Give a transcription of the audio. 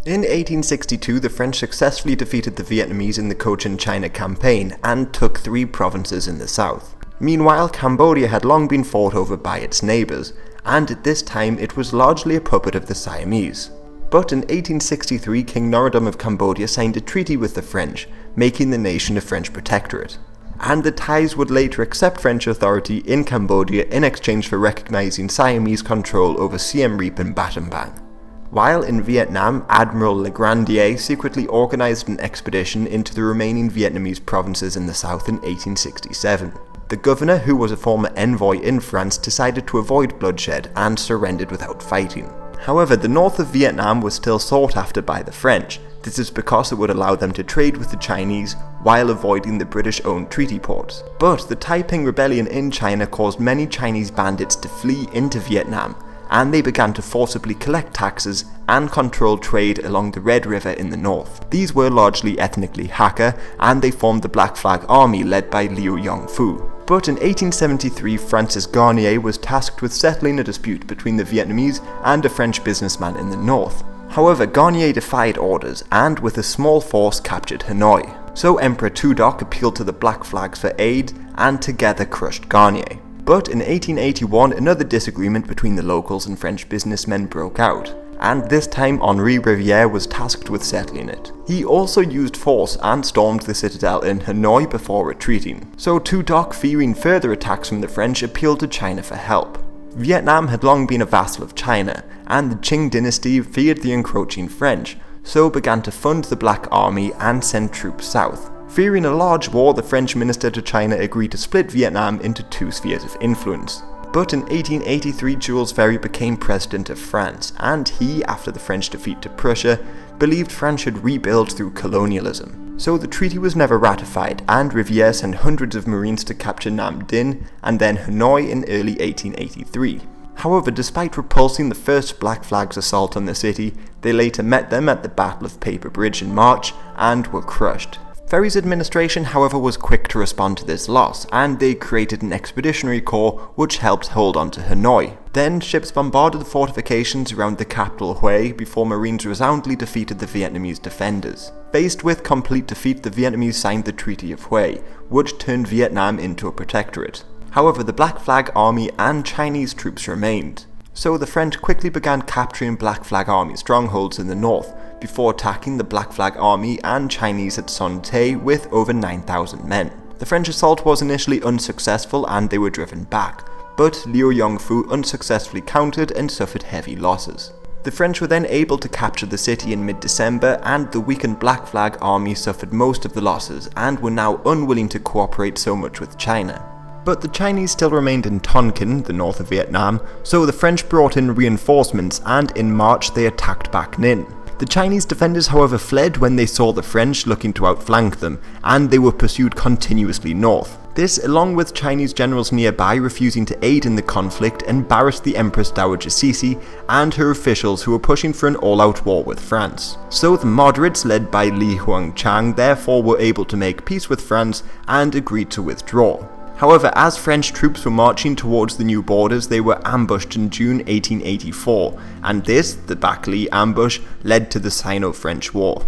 In 1862, the French successfully defeated the Vietnamese in the Cochin-China campaign and took 3 provinces in the south. Meanwhile, Cambodia had long been fought over by its neighbours, and at this time it was largely a puppet of the Siamese. But in 1863, King Norodom of Cambodia signed a treaty with the French, making the nation a French protectorate. And the Thais would later accept French authority in Cambodia in exchange for recognising Siamese control over Siem Reap and Battambang. While in Vietnam, Admiral Le Grandier secretly organised an expedition into the remaining Vietnamese provinces in the south in 1867. The governor, who was a former envoy in France, decided to avoid bloodshed and surrendered without fighting. However, the north of Vietnam was still sought after by the French. This is because it would allow them to trade with the Chinese while avoiding the British-owned treaty ports. But the Taiping Rebellion in China caused many Chinese bandits to flee into Vietnam, and they began to forcibly collect taxes and control trade along the Red River in the north. These were largely ethnically Hakka, and they formed the Black Flag Army led by Liu Yong-fu. But in 1873, Francis Garnier was tasked with settling a dispute between the Vietnamese and a French businessman in the north. However, Garnier defied orders and with a small force captured Hanoi. So Emperor Tu Doc appealed to the Black Flags for aid and together crushed Garnier. But in 1881, another disagreement between the locals and French businessmen broke out, and this time Henri Rivière was tasked with settling it. He also used force and stormed the citadel in Hanoi before retreating. So Tu Doc, fearing further attacks from the French, appealed to China for help. Vietnam had long been a vassal of China, and the Qing dynasty feared the encroaching French, so began to fund the Black Army and send troops south. Fearing a large war, the French minister to China agreed to split Vietnam into 2 spheres of influence. But in 1883, Jules Ferry became president of France, and he, after the French defeat to Prussia, believed France should rebuild through colonialism. So the treaty was never ratified, and Rivière sent hundreds of Marines to capture Nam Dinh and then Hanoi in early 1883. However, despite repulsing the first Black Flag's assault on the city, they later met them at the Battle of Paper Bridge in March and were crushed. Ferry's administration, however, was quick to respond to this loss, and they created an expeditionary corps which helped hold on to Hanoi. Then ships bombarded the fortifications around the capital Hue before Marines resoundingly defeated the Vietnamese defenders. Faced with complete defeat, the Vietnamese signed the Treaty of Hue, which turned Vietnam into a protectorate. However, the Black Flag Army and Chinese troops remained. So the French quickly began capturing Black Flag Army strongholds in the north, before attacking the Black Flag Army and Chinese at Son Tay with over 9,000 men. The French assault was initially unsuccessful and they were driven back, but Liu Yong-fu unsuccessfully countered and suffered heavy losses. The French were then able to capture the city in mid-December, and the weakened Black Flag Army suffered most of the losses and were now unwilling to cooperate so much with China. But the Chinese still remained in Tonkin, the north of Vietnam, so the French brought in reinforcements and in March they attacked Bac Ninh. The Chinese defenders, however, fled when they saw the French looking to outflank them, and they were pursued continuously north. This, along with Chinese generals nearby refusing to aid in the conflict, embarrassed the Empress Dowager Cixi and her officials who were pushing for an all-out war with France. So the moderates, led by Li Huangchang, therefore were able to make peace with France and agreed to withdraw. However, as French troops were marching towards the new borders, they were ambushed in June 1884, and this, the Bac Li ambush, led to the Sino-French War.